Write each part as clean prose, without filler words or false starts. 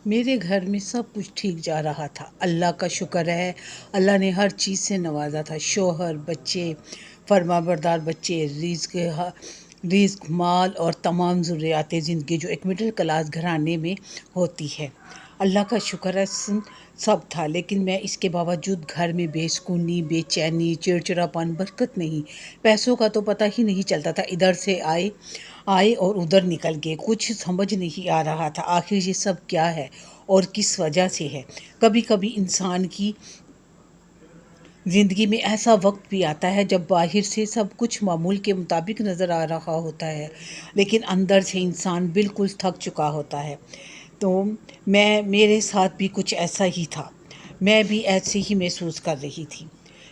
میرے گھر میں سب کچھ ٹھیک جا رہا تھا، اللہ کا شکر ہے۔ اللہ نے ہر چیز سے نوازا تھا، شوہر، بچے، فرما بردار بچے، رزق، مال اور تمام ضروریات زندگی جو ایک مڈل کلاس گھرانے میں ہوتی ہے۔ اللہ کا شکر ہے سب تھا، لیکن میں اس کے باوجود گھر میں بے سکونی، بے چینی، چڑچڑاپن، برکت نہیں۔ پیسوں کا تو پتہ ہی نہیں چلتا تھا، ادھر سے آئے اور ادھر نکل گئے، کچھ سمجھ نہیں آ رہا تھا آخر یہ سب کیا ہے اور کس وجہ سے ہے۔ کبھی کبھی انسان کی زندگی میں ایسا وقت بھی آتا ہے جب باہر سے سب کچھ معمول کے مطابق نظر آ رہا ہوتا ہے، لیکن اندر سے انسان بالکل تھک چکا ہوتا ہے۔ تو میرے ساتھ بھی کچھ ایسا ہی تھا، میں بھی ایسے ہی محسوس کر رہی تھی۔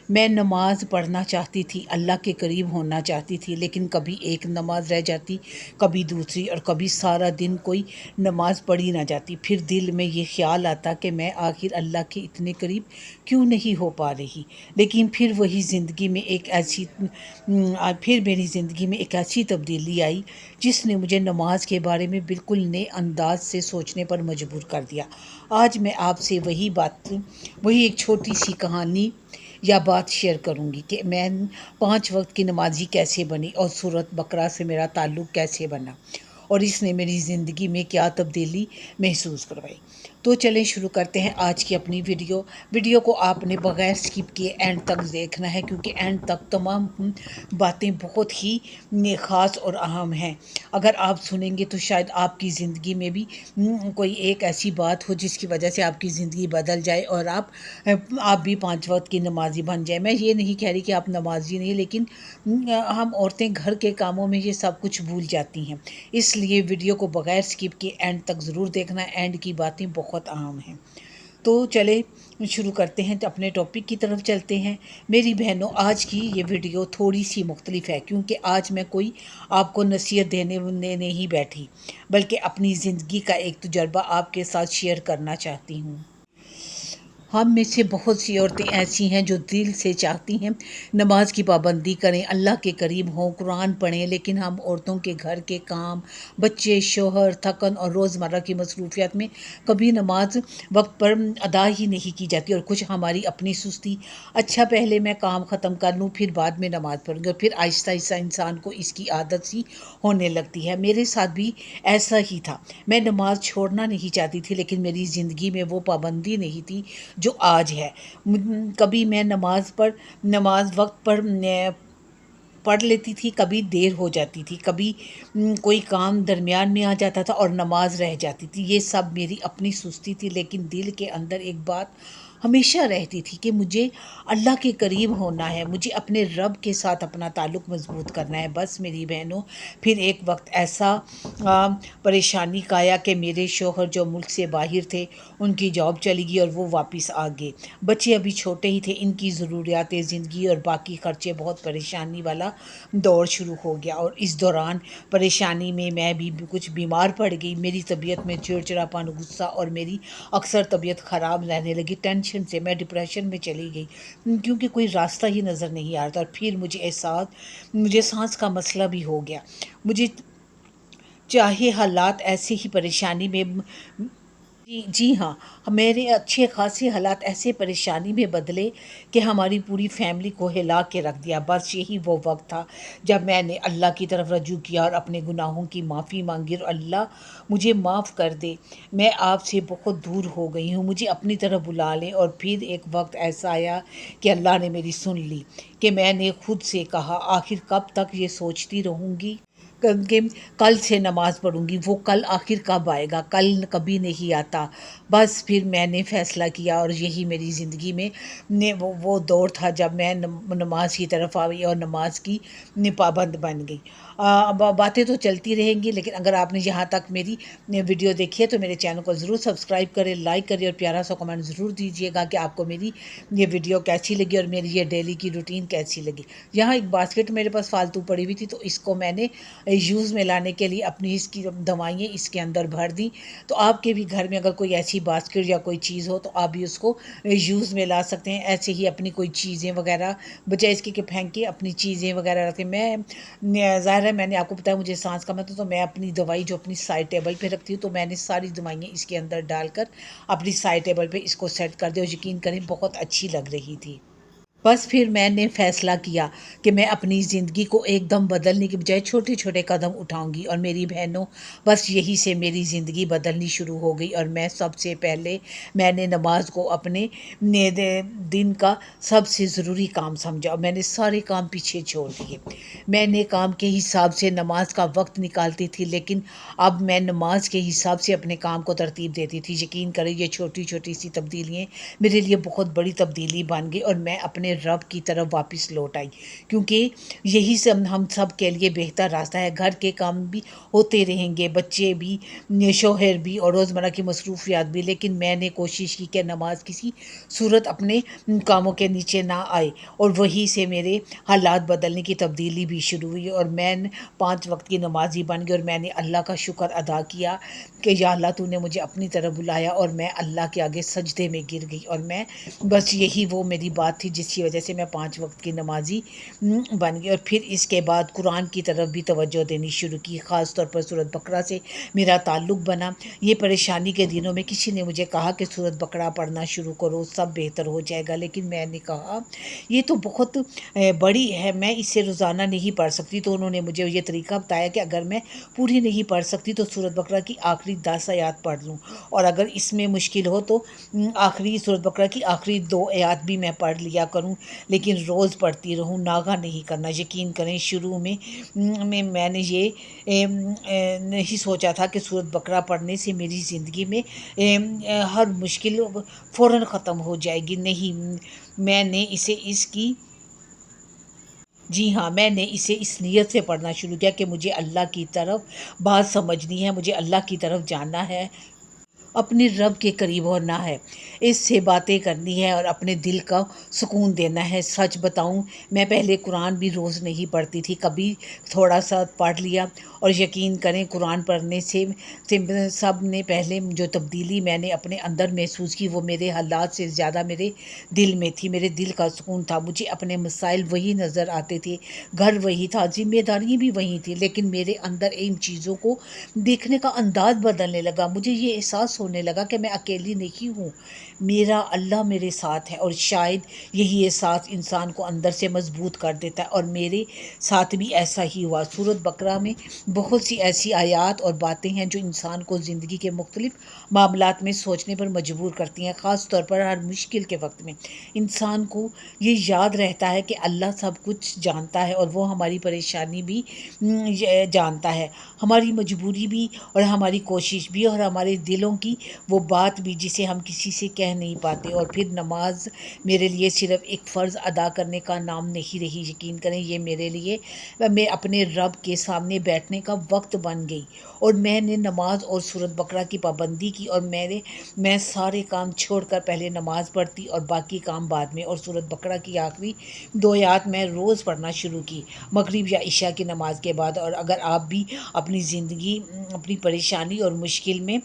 میں نماز پڑھنا چاہتی تھی، اللہ کے قریب ہونا چاہتی تھی، لیکن کبھی ایک نماز رہ جاتی، کبھی دوسری، اور کبھی سارا دن کوئی نماز پڑھی نہ جاتی۔ پھر دل میں یہ خیال آتا کہ میں آخر اللہ کے اتنے قریب کیوں نہیں ہو پا رہی۔ لیکن پھر میری زندگی میں ایک ایسی تبدیلی آئی جس نے مجھے نماز کے بارے میں بالکل نئے انداز سے سوچنے پر مجبور کر دیا۔ آج میں آپ سے وہی ایک چھوٹی سی کہانی یا بات شیئر کروں گی کہ میں 5 وقت کی نمازی کیسے بنی اور سورۃ بقرہ سے میرا تعلق کیسے بنا، اور اس نے میری زندگی میں کیا تبدیلی محسوس کروائی۔ تو چلیں شروع کرتے ہیں آج کی اپنی ویڈیو کو آپ نے بغیر سکپ کیے اینڈ تک دیکھنا ہے، کیونکہ اینڈ تک تمام باتیں بہت ہی خاص اور اہم ہیں۔ اگر آپ سنیں گے تو شاید آپ کی زندگی میں بھی کوئی ایک ایسی بات ہو جس کی وجہ سے آپ کی زندگی بدل جائے اور آپ بھی 5 وقت کی نمازی بن جائے۔ میں یہ نہیں کہہ رہی کہ آپ نمازی نہیں، لیکن ہم عورتیں گھر کے کاموں میں یہ سب کچھ بھول جاتی ہیں، اس لیے ویڈیو کو بغیر سکپ کے اینڈ تک ضرور دیکھنا، اینڈ کی باتیں بہت اہم ہیں۔ تو چلے شروع کرتے ہیں، تو اپنے ٹاپک کی طرف چلتے ہیں۔ میری بہنوں، آج کی یہ ویڈیو تھوڑی سی مختلف ہے، کیونکہ آج میں کوئی آپ کو نصیحت دینے نہیں بیٹھی، بلکہ اپنی زندگی کا ایک تجربہ آپ کے ساتھ شیئر کرنا چاہتی ہوں۔ ہم میں سے بہت سی عورتیں ایسی ہیں جو دل سے چاہتی ہیں نماز کی پابندی کریں، اللہ کے قریب ہوں، قرآن پڑھیں، لیکن ہم عورتوں کے گھر کے کام، بچے، شوہر، تھکن اور روزمرہ کی مصروفیات میں کبھی نماز وقت پر ادا ہی نہیں کی جاتی، اور کچھ ہماری اپنی سستی، اچھا پہلے میں کام ختم کر لوں پھر بعد میں نماز پڑھوں گی، اور پھر آہستہ آہستہ انسان کو اس کی عادت سی ہونے لگتی ہے۔ میرے ساتھ بھی ایسا ہی تھا، میں نماز چھوڑنا نہیں چاہتی تھی، لیکن میری زندگی میں وہ پابندی نہیں تھی جو آج ہے۔ کبھی میں نماز وقت پر پڑھ لیتی تھی، کبھی دیر ہو جاتی تھی، کبھی کوئی کام درمیان میں آ جاتا تھا اور نماز رہ جاتی تھی۔ یہ سب میری اپنی سستی تھی، لیکن دل کے اندر ایک بات ہمیشہ رہتی تھی کہ مجھے اللہ کے قریب ہونا ہے، مجھے اپنے رب کے ساتھ اپنا تعلق مضبوط کرنا ہے۔ بس میری بہنوں، پھر ایک وقت ایسا پریشانی کا آیا کہ میرے شوہر جو ملک سے باہر تھے، ان کی جاب چلی گئی اور وہ واپس آ گئے۔ بچے ابھی چھوٹے ہی تھے، ان کی ضروریات زندگی اور باقی خرچے، بہت پریشانی والا دور شروع ہو گیا، اور اس دوران پریشانی میں بھی کچھ بیمار پڑ گئی۔ میری طبیعت میں چڑچڑاپن، غصہ، اور میری اکثر طبیعت خراب رہنے لگی۔ ٹینشن سے میں ڈپریشن میں چلی گئی، کیونکہ کوئی راستہ ہی نظر نہیں آ رہا تھا، اور پھر مجھے سانس کا مسئلہ بھی ہو گیا۔ مجھے چاہے حالات ایسے ہی پریشانی میں جی ہاں، میرے اچھے خاصے حالات ایسے پریشانی میں بدلے کہ ہماری پوری فیملی کو ہلا کے رکھ دیا۔ بس یہی وہ وقت تھا جب میں نے اللہ کی طرف رجوع کیا اور اپنے گناہوں کی معافی مانگی، اور اللہ مجھے معاف کر دے، میں آپ سے بہت دور ہو گئی ہوں، مجھے اپنی طرف بلا لیں۔ اور پھر ایک وقت ایسا آیا کہ اللہ نے میری سن لی، کہ میں نے خود سے کہا آخر کب تک یہ سوچتی رہوں گی کہ کل سے نماز پڑھوں گی۔ وہ کل آخر کب آئے گا؟ کل کبھی نہیں آتا۔ بس پھر میں نے فیصلہ کیا، اور یہی میری زندگی میں وہ دور تھا جب میں نماز کی طرف آئی اور نماز کی پابند بن گئی۔ باتیں تو چلتی رہیں گی، لیکن اگر آپ نے یہاں تک میری ویڈیو دیکھی ہے تو میرے چینل کو ضرور سبسکرائب کریں، لائک کریں، اور پیارا سا کمنٹ ضرور دیجیے گا کہ آپ کو میری یہ ویڈیو کیسی لگی اور میری یہ ڈیلی کی روٹین کیسی لگی۔ یہاں ایک باسکٹ میرے پاس فالتو پڑی ہوئی تھی، تو اس کو میں نے یوز میں لانے کے لیے اپنی اس کی دوائیں اس کے اندر بھر دیں۔ تو آپ کے بھی گھر میں اگر کوئی ایسی باسکٹ یا کوئی چیز ہو تو آپ بھی اس کو یوز میں لا سکتے ہیں۔ ایسے ہی اپنی کوئی چیزیں وغیرہ بجائے اس کے کہ پھینکیں، اپنی چیزیں وغیرہ رکھیں۔ میں ظاہر ہے میں نے آپ کو بتایا مجھے سانس کا مطلب، تو میں اپنی دوائی جو اپنی سائڈ ٹیبل پہ رکھتی ہوں، تو میں نے ساری دوائیاں اس کے اندر ڈال کر اپنی سائڈ ٹیبل پہ اس کو سیٹ کر دیا، اور یقین کریں بہت اچھی لگ رہی تھی۔ بس پھر میں نے فیصلہ کیا کہ میں اپنی زندگی کو ایک دم بدلنے کے بجائے چھوٹے چھوٹے قدم اٹھاؤں گی، اور میری بہنوں بس یہی سے میری زندگی بدلنی شروع ہو گئی، اور میں سب سے پہلے میں نے نماز کو اپنے دن کا سب سے ضروری کام سمجھا، اور میں نے سارے کام پیچھے چھوڑ دیے۔ میں نے کام کے حساب سے نماز کا وقت نکالتی تھی، لیکن اب میں نماز کے حساب سے اپنے کام کو ترتیب دیتی تھی۔ یقین کریں یہ چھوٹی چھوٹی سی تبدیلیاں میرے لیے بہت بڑی تبدیلی بن گئی، اور میں اپنے رب کی طرف واپس لوٹ آئی، کیونکہ یہی سب ہم سب کے لیے بہتر راستہ ہے۔ گھر کے کام بھی ہوتے رہیں گے، بچے بھی، شوہر بھی، اور روزمرہ کی مصروفیات بھی، لیکن میں نے کوشش کی کہ نماز کسی صورت اپنے کاموں کے نیچے نہ آئے، اور وہی سے میرے حالات بدلنے کی تبدیلی بھی شروع ہوئی، اور میں 5 وقت کی نمازی بن گئی، اور میں نے اللہ کا شکر ادا کیا کہ یا اللہ تو نے مجھے اپنی طرف بلایا، اور میں اللہ کے آگے سجدے میں گر گئی، اور میں بس یہی وہ میری بات تھی جس کی وجہ سے میں 5 وقت کی نمازی بن گئی۔ اور پھر اس کے بعد قرآن کی طرف بھی توجہ دینی شروع کی، خاص طور پر سورۃ بقرہ سے میرا تعلق بنا۔ یہ پریشانی کے دنوں میں کسی نے مجھے کہا کہ سورۃ بقرہ پڑھنا شروع کرو، سب بہتر ہو جائے گا، لیکن میں نے کہا یہ تو بہت بڑی ہے، میں اسے روزانہ نہیں پڑھ سکتی۔ تو انہوں نے مجھے یہ طریقہ بتایا کہ اگر میں پوری نہیں پڑھ سکتی تو سورۃ بقرہ کی آخری 10 آیات پڑھ لوں، اور اگر اس میں مشکل ہو تو آخری سورۃ بقرہ کی آخری 2 آیات بھی میں پڑھ لیا کروں، لیکن روز پڑھتی رہوں، ناغہ نہیں کرنا۔ یقین کریں شروع میں نے یہ نہیں سوچا تھا کہ سورۃ بقرہ پڑھنے سے میری زندگی میں ہر مشکل فوراً ختم ہو جائے گی، نہیں، میں نے اسے جی ہاں، میں نے اسے اس نیت سے پڑھنا شروع کیا کہ مجھے اللہ کی طرف بات سمجھنی ہے، مجھے اللہ کی طرف جانا ہے، اپنے رب کے قریب ہونا ہے، اس سے باتیں کرنی ہے، اور اپنے دل کا سکون دینا ہے۔ سچ بتاؤں میں پہلے قرآن بھی روز نہیں پڑھتی تھی، کبھی تھوڑا سا پڑھ لیا، اور یقین کریں قرآن پڑھنے سے سب نے پہلے جو تبدیلی میں نے اپنے اندر محسوس کی وہ میرے حالات سے زیادہ میرے دل میں تھی، میرے دل کا سکون تھا۔ مجھے اپنے مسائل وہی نظر آتے تھے، گھر وہی تھا، ذمہ داریاں بھی وہی تھیں، لیکن میرے اندر ان چیزوں کو دیکھنے کا انداز بدلنے لگا۔ مجھے یہ احساس ہونے لگا کہ میں اکیلی نہیں ہوں، میرا اللہ میرے ساتھ ہے، اور شاید یہی احساس انسان کو اندر سے مضبوط کر دیتا ہے، اور میرے ساتھ بھی ایسا ہی ہوا۔ سورۃ بقرہ میں بہت سی ایسی آیات اور باتیں ہیں جو انسان کو زندگی کے مختلف معاملات میں سوچنے پر مجبور کرتی ہیں، خاص طور پر ہر مشکل کے وقت میں انسان کو یہ یاد رہتا ہے کہ اللہ سب کچھ جانتا ہے، اور وہ ہماری پریشانی بھی جانتا ہے، ہماری مجبوری بھی، اور ہماری کوشش بھی، اور ہمارے دلوں کی وہ بات بھی جسے ہم کسی سے کہہ نہیں پاتے۔ اور پھر نماز میرے لیے صرف ایک فرض ادا کرنے کا نام نہیں رہی، یقین کریں یہ میرے لیے میں اپنے رب کے سامنے بیٹھنے کا وقت بن گئی، اور میں نے نماز اور سورۃ بقرہ کی پابندی کی، اور میں سارے کام چھوڑ کر پہلے نماز پڑھتی اور باقی کام بعد میں، اور سورۃ بقرہ کی آخری 2 آیات میں روز پڑھنا شروع کی، مغرب یا عشاء کی نماز کے بعد۔ اور اگر آپ بھی اپنی زندگی اپنی پریشانی اور مشکل میں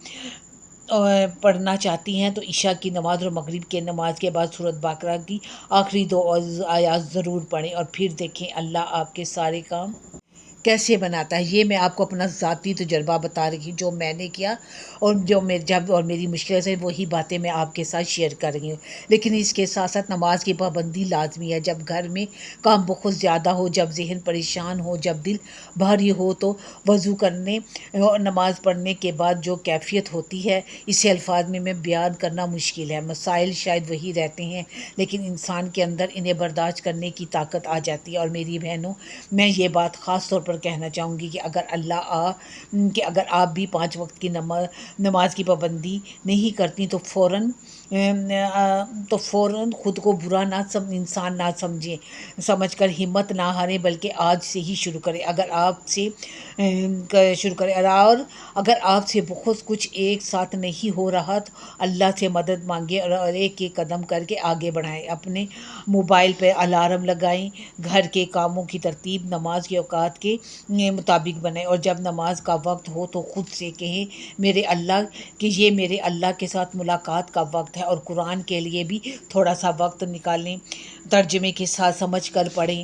پڑھنا چاہتی ہیں تو عشاء کی نماز اور مغرب کی نماز کے بعد سورۃ بقرہ کی آخری 2 آیات ضرور پڑھیں، اور پھر دیکھیں اللہ آپ کے سارے کام کیسے بناتا ہے۔ یہ میں آپ کو اپنا ذاتی تجربہ بتا رہی ہوں جو میں نے کیا، اور جو میری مشکلیں سے وہی باتیں میں آپ کے ساتھ شیئر کر رہی ہوں، لیکن اس کے ساتھ ساتھ نماز کی پابندی لازمی ہے۔ جب گھر میں کام بہت زیادہ ہو، جب ذہن پریشان ہو، جب دل بھاری ہو، تو وضو کرنے اور نماز پڑھنے کے بعد جو کیفیت ہوتی ہے اسے الفاظ میں بیان کرنا مشکل ہے۔ مسائل شاید وہی رہتے ہیں، لیکن انسان کے اندر انہیں برداشت کرنے کی طاقت آ جاتی ہے۔ اور میری بہنوں، میں یہ بات خاص طور پر کہنا چاہوں گی کہ اگر آپ بھی 5 وقت کی نماز کی پابندی نہیں کرتی تو فوراً خود کو برا انسان نہ سمجھ کر ہمت نہ ہاریں، بلکہ آج سے ہی شروع کریں۔ اگر آپ سے بہت کچھ ایک ساتھ نہیں ہو رہا تو اللہ سے مدد مانگیں، اور ایک ایک قدم کر کے آگے بڑھائیں۔ اپنے موبائل پہ الارم لگائیں، گھر کے کاموں کی ترتیب نماز کے اوقات کے مطابق بنائیں، اور جب نماز کا وقت ہو تو خود سے کہیں یہ میرے اللہ کے ساتھ ملاقات کا وقت ہے۔ اور قرآن کے لیے بھی تھوڑا سا وقت نکالیں، ترجمے کے ساتھ سمجھ کر پڑھیں،